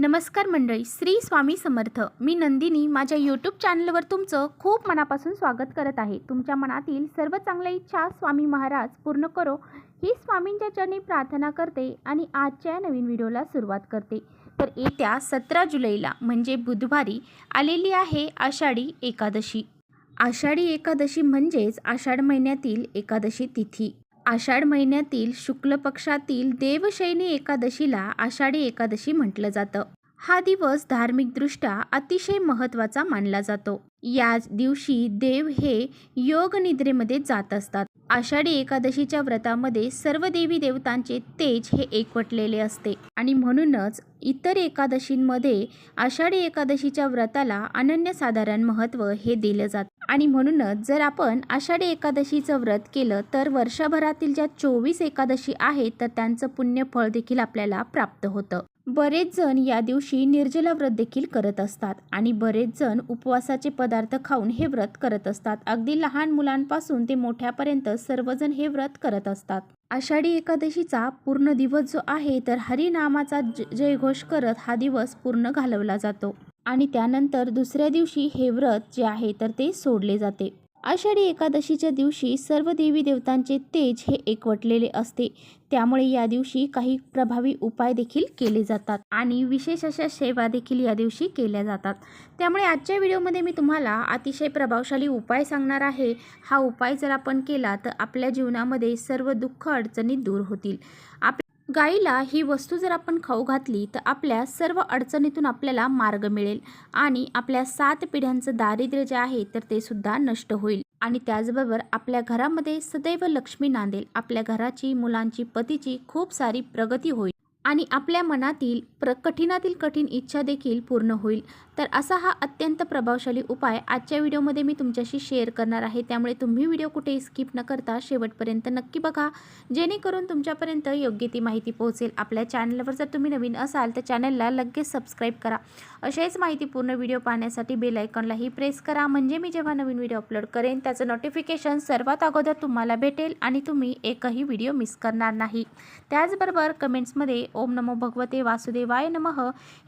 नमस्कार मंडळी, श्री स्वामी समर्थ. मी नंदिनी माझ्या यूट्यूब चॅनलवर तुमचं खूप मनापासून स्वागत करत आहे. तुमच्या मनातील सर्व चांगल्या इच्छा स्वामी महाराज पूर्ण करो ही स्वामींच्या चरणी प्रार्थना करते आणि आजच्या नवीन व्हिडिओला सुरुवात करते. तर येत्या 17 जुलैला म्हणजे बुधवारी आलेली आहे आषाढी एकादशी. आषाढी एकादशी म्हणजेच आषाढ महिन्यातील एकादशी तिथी. आषाढ महिन्यातील शुक्ल पक्षातील देवशयनी एकादशीला आषाढी एकादशी म्हटलं जातं. हा दिवस धार्मिकदृष्ट्या अतिशय महत्त्वाचा मानला जातो. या दिवशी देव हे योग निद्रेमध्ये जात असतात. आषाढी एकादशीच्या व्रतामध्ये सर्व देवी देवतांचे तेज हे एकवटलेले असते आणि म्हणूनच इतर एकादशींमध्ये आषाढी एकादशीच्या व्रताला अनन्यसाधारण महत्त्व हे दिलं जातं. आणि म्हणूनच जर आपण आषाढी एकादशीचं व्रत केलं तर वर्षभरातील ज्या 24 एकादशी आहेत तर त्यांचं पुण्यफळ देखील आपल्याला प्राप्त होतं. बरेच जण या दिवशी निर्जला व्रत देखील करत असतात आणि बरेच जण उपवासाचे पदार्थ खाऊन हे व्रत करत असतात. अगदी लहान मुलांपासून ते मोठ्यापर्यंत सर्वजण हे व्रत करत असतात. आषाढी एकादशीचा पूर्ण दिवस जो आहे तर हरिनामाचा जयघोष करत हा दिवस पूर्ण घालवला जातो आणि त्यानंतर दुसऱ्या दिवशी हे व्रत जे आहे तर ते सोडले जाते. आषाढी एकादशीच्या दिवशी सर्व देवी देवतांचे तेज हे एकवटलेले असते. त्यामुळे या दिवशी काही प्रभावी उपाय देखील केले जातात आणि विशेष अशा सेवा देखील या दिवशी केल्या जातात. त्यामुळे आजच्या व्हिडिओमध्ये मी तुम्हाला अतिशय प्रभावशाली उपाय सांगणार आहे. हा उपाय जर आपण केला तर आपल्या जीवनामध्ये सर्व दुःख अडचणी दूर होतील. गाईला ही वस्तू जर आपण खाऊ घातली तर आपल्या सर्व अडचणीतून आपल्याला मार्ग मिळेल आणि आपल्या 7 पिढ्यांचं दारिद्र्य जे आहे तर ते सुद्धा नष्ट होईल आणि त्याचबरोबर आपल्या घरामध्ये सदैव लक्ष्मी नांदेल. आपल्या घराची, मुलांची, पतीची खूप सारी प्रगती होईल आणि आपल्या मनातील कठीणातील कठीण इच्छा देखील पूर्ण होईल. तर असा हा अत्यंत प्रभावशाली उपाय आजच्या व्हिडिओमध्ये मी तुमच्याशी शेअर करणार आहे. त्यामुळे तुम्ही व्हिडिओ कुठेही स्किप न करता शेवटपर्यंत नक्की बघा, जेणेकरून तुमच्यापर्यंत योग्य ती माहिती पोहोचेल. आपल्या चॅनलवर जर तुम्ही नवीन असाल तर चॅनलला लगेच सबस्क्राईब करा. अशाच माहितीपूर्ण व्हिडिओ पाहण्यासाठी बेल आयकॉनलाही प्रेस करा, म्हणजे मी जेव्हा नवीन व्हिडिओ अपलोड करेन त्याचं नोटिफिकेशन सर्वात अगोदर तुम्हाला भेटेल आणि तुम्ही एकही व्हिडिओ मिस करणार नाही. त्याचबरोबर कमेंट्समध्ये ओम नमो भगवते वासुदेवाय नमः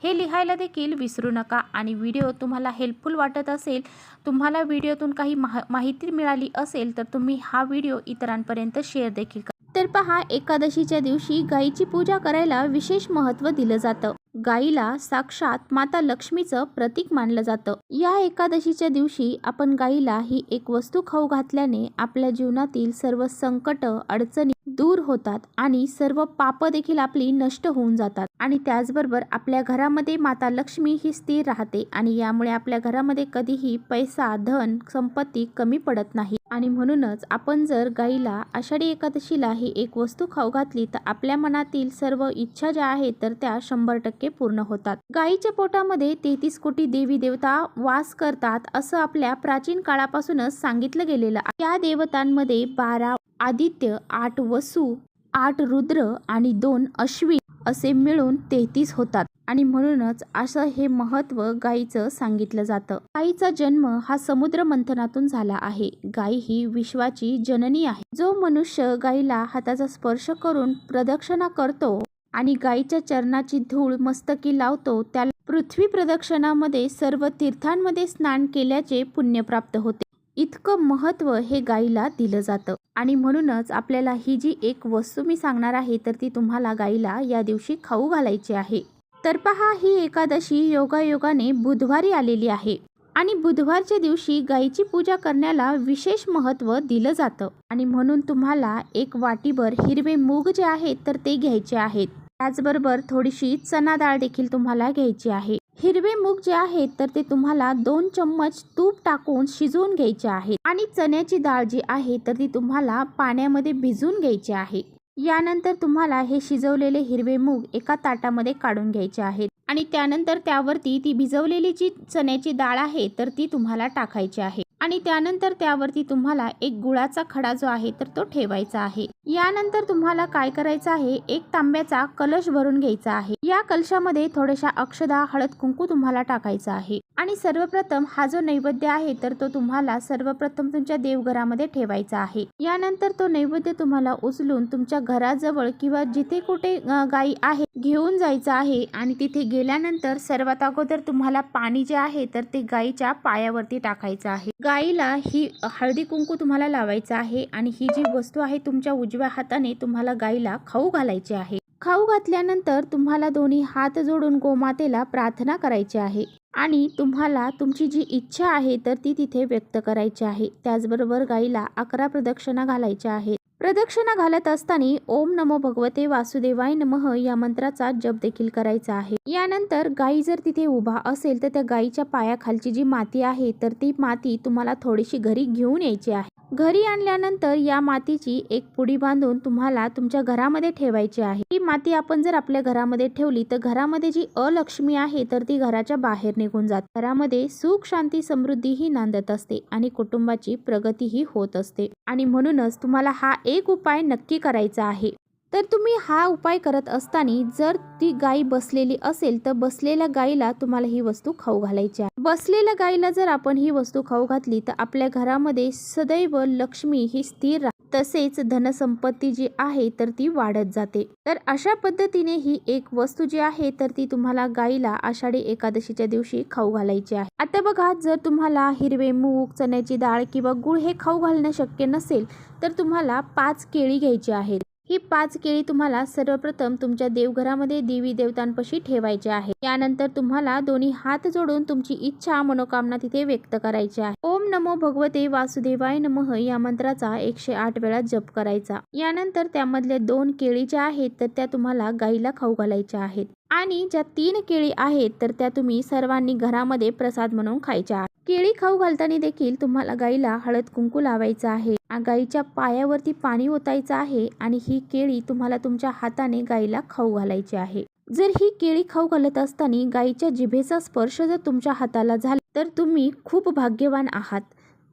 हे लिहायला देखील विसरू नका. आणि व्हिडिओ तुम्हाला हेल्पफुल वाटत असेल, तुम्हाला व्हिडिओतून काही माहिती मिळाली असेल तर तुम्ही हा व्हिडिओ इतरांपर्यंत शेअर देखील करा. तर पहा, एकादशीच्या दिवशी गायीची पूजा करायला विशेष महत्त्व दिलं जातं. गायीला साक्षात माता लक्ष्मीचं प्रतीक मानलं जातं. या एकादशीच्या दिवशी आपण गायीला ही एक वस्तू खाऊ घातल्याने आपल्या जीवनातील सर्व संकट, अडचणी दूर होतात आणि सर्व पाप देखील आपली नष्ट होऊन जातात आणि त्याचबरोबर आपल्या घरामध्ये माता लक्ष्मी ही स्थिर राहते आणि यामुळे आपल्या घरामध्ये कधीही पैसा, धन, संपत्ती कमी पडत नाही. आणि म्हणूनच आपण जर गायीला आषाढी एकादशीला ही एक वस्तू खाऊ घातली तर आपल्या मनातील सर्व इच्छा ज्या आहेत तर त्या 100% पूर्ण होतात. गायीच्या पोटामध्ये 33 कोटी देवी देवता वास करतात असं आपल्या प्राचीन काळापासूनच सांगितलं गेलेलं आहे. या देवतांमध्ये 12 आदित्य, 8 वसु, 8 रुद्र आणि 2 अश्विन असे मिळून 33 होतात आणि म्हणूनच असं हे महत्त्व गायीचं सांगितलं जातं. गायीचा जन्म हा समुद्र मंथनातून झाला आहे. गाय ही विश्वाची जननी आहे. जो मनुष्य गायीला हाताचा स्पर्श करून प्रदक्षिणा करतो आणि गायीच्या चरणाची धूळ मस्तकी लावतो त्याला पृथ्वी प्रदक्षिणामध्ये सर्व तीर्थांमध्ये स्नान केल्याचे पुण्य प्राप्त होते. इतकं महत्त्व हे गायीला दिलं जातं आणि म्हणूनच आपल्याला ही जी एक वस्तू मी सांगणार आहे तर ती तुम्हाला गायीला या दिवशी खाऊ घालायची आहे. तर पहा, ही एकादशी योगायोगाने बुधवारी आलेली आहे आणि बुधवारच्या दिवशी गायीची पूजा करण्याला विशेष महत्त्व दिलं जातं आणि म्हणून तुम्हाला एक वाटीभर हिरवे मूग जे आहेत तर ते घ्यायचे आहेत. त्याचबरोबर थोडीशी चणा डाळ देखील तुम्हाला घ्यायची आहे. हिरवे मूग जे आहेत तर ते तुम्हाला 2 चम्मच तूप टाकून शिजवून घ्यायचे आहेत आणि चण्याची डाळ जी आहे तर ती तुम्हाला पाण्यामध्ये भिजवून घ्यायची आहे. यानंतर तुम्हाला हे शिजवलेले हिरवे मूग एका ताटामध्ये काढून घ्यायचे आहेत आणि त्यानंतर त्यावरती ती भिजवलेली जी चण्याची डाळ आहे तर ती तुम्हाला टाकायची आहे आणि त्यानंतर त्यावरती तुम्हाला एक गुळाचा खडा जो आहे तर तो ठेवायचा आहे. यानंतर तुम्हाला काय करायचं आहे, एक तांब्याचा कलश भरून घ्यायचा आहे. या कलशामध्ये थोड्याशा अक्षदा, हळद, कुंकू तुम्हाला टाकायचं आहे आणि सर्वप्रथम हा जो नैवेद्य आहे तर तो तुम्हाला सर्वप्रथम तुमच्या देवघरामध्ये ठेवायचा आहे। यानंतर तो नैवेद्य तुम्हाला उचलून तुमच्या घराजवळ किंवा जिथे कुठे गाई आहे घेऊन जायचं आहे आणि तिथे गेल्यानंतर सर्वात अगोदर तुम्हाला पाणी जे आहे तर ते गाईच्या पायावरती टाकायचं आहे। गाईला ही हळदी कुंकू तुम्हाला लावायचं आहे आणि ही जी वस्तू आहे तुमच्या उजव्या हाताने तुम्हाला गाईला खाऊ घालायची आहे। खाऊ घातल्यानंतर तुम्हाला दोन्ही हात जोडून गोमातेला प्रार्थना करायची आहे आणि तुम्हाला तुमची जी इच्छा आहे तर ती तिथे व्यक्त करायची आहे। त्याचबरोबर गाईला 11 प्रदक्षिणा घालायच्या आहेत। प्रदक्षिणा घालत असताना ओम नमो भगवते वासुदेवाय नमः या मंत्राचा जप देखील करायचा आहे। यानंतर गाई जर तिथे उभा असेल तर त्या गाईच्या पायाखालची जी माती आहे तर ती माती तुम्हाला थोडीशी घरी घेऊन यायची आहे। घरी आणल्यानंतर या मातीची एक पुडी बांधून तुम्हाला तुमच्या घरामध्ये ठेवायची आहे। ही माती आपण जर आपल्या घरामध्ये ठेवली तर घरामध्ये जी अलक्ष्मी आहे तर ती घराच्या बाहेर निघून जाते। घरामध्ये सुख शांती समृद्धी ही नांदत असते आणि कुटुंबाची प्रगतीही होत असते आणि म्हणूनच तुम्हाला हा एक उपाय नक्की करायचा आहे। तर तुम्ही हा उपाय करत असताना जर ती गाय बसलेली असेल तर बसलेल्या गायीला तुम्हाला ही वस्तू खाऊ घालायची आहे। बसलेल्या गायीला जर आपण ही वस्तू खाऊ घातली तर आपल्या घरामध्ये सदैव लक्ष्मी ही स्थिर राहते, तसेच धनसंपत्ती जी आहे तर ती वाढत जाते। तर अशा पद्धतीने ही एक वस्तू जी आहे तर ती तुम्हाला गायीला आषाढी एकादशीच्या दिवशी खाऊ घालायची आहे। आता बघा, जर तुम्हाला हिरवे मूग, चण्याची डाळ किंवा गुळ हे खाऊ घालणं शक्य नसेल तर तुम्हाला 5 केळी घ्यायची आहेत। ही 5 केळी तुम्हाला सर्वप्रथम तुमच्या देवघरामध्ये देवी देवतांपाशी ठेवायचे आहे। यानंतर तुम्हाला दोन्ही हात जोडून तुमची इच्छा मनोकामना तिथे व्यक्त करायची आहे। ओम नमो भगवते वासुदेवाय नमः या मंत्राचा 108 वेळा जप करायचा। यानंतर त्यामधले 2 केळी ज्या आहेत तर त्या तुम्हाला गाईला खाऊ घालायच्या आहेत आणि ज्या 3 केळी आहेत तर त्या तुम्ही सर्वांनी घरामध्ये प्रसाद म्हणून खायच्या आहेत। केळी खाऊ घालताना देखील तुम्हाला गाईला हळद कुंकू लावायचं आहे। गाईच्या पायावरती पाणी ओतायचं आहे आणि ही केळी तुम्हाला तुमच्या हाताने गाईला खाऊ घालायची आहे। जर ही केळी खाऊ घालत असताना गाईच्या जिभेचा स्पर्श जर तुमच्या हाताला झाला तर तुम्ही खूप भाग्यवान आहात।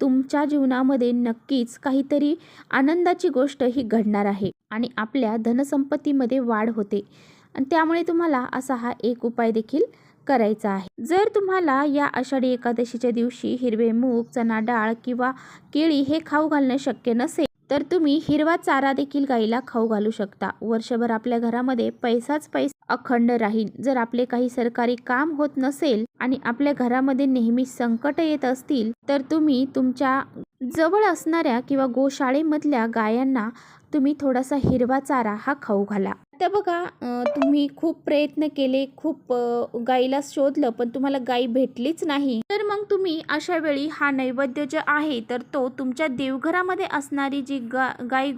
तुमच्या जीवनामध्ये नक्कीच काहीतरी आनंदाची गोष्ट ही घडणार आहे आणि आपल्या धनसंपत्तीमध्ये वाढ होते आणि त्यामुळे तुम्हाला असा हा एक उपाय देखील करायचा आहे। जर तुम्हाला या आषाढी एकादशीच्या दिवशी हिरवे मूग, चणा डाळ किंवा केळी हे खाऊ घालणं शक्य नसेल तर तुम्ही हिरवा चारा देखील गाईला खाऊ घालू शकता। वर्षभर आपल्या घरामध्ये पैसाच पैसा अखंड राहील। जर आपले काही सरकारी काम होत नसेल आणि आपल्या घरामध्ये नेहमी संकट येत असतील तर तुम्ही तुमच्या जवळ असणाऱ्या किंवा गोशाळेमधल्या गायांना तुम्ही थोडासा हिरवा चारा हा खाऊ घाला। आता बघा, तुम्ही खूप प्रयत्न केले, खूप गाईला शोधलं पण तुम्हाला गाई भेटलीच नाही तर मग तुम्ही अशा वेळी हा नैवेद्य जे आहे तर तो तुमच्या देवघरामध्ये असणारी जी गाई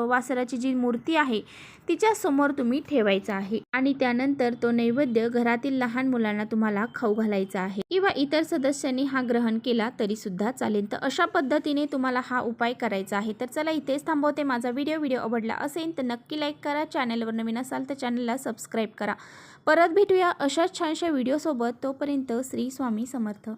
वासराची जी मूर्ती आहे तिच्या समोर तुम्ही ठेवायचा आहे आणि त्यानंतर तो नैवेद्य घरातील लहान मुलांना तुम्हाला खाऊ घालायचा आहे किंवा इतर सदस्यांनी हा ग्रहण केला तरी सुद्धा चालेल। तर अशा पद्धतीने तुम्हाला हा उपाय करायचा आहे। तर चला इथेच थांबवते। माझा व्हिडिओ आवडला असेल तर नक्की लाईक करा। चॅनलवर नवीन असाल तर चॅनलला सबस्क्राईब करा। परत भेटूया अशाच छानशा व्हिडिओसोबत। तोपर्यंत श्री स्वामी समर्थ।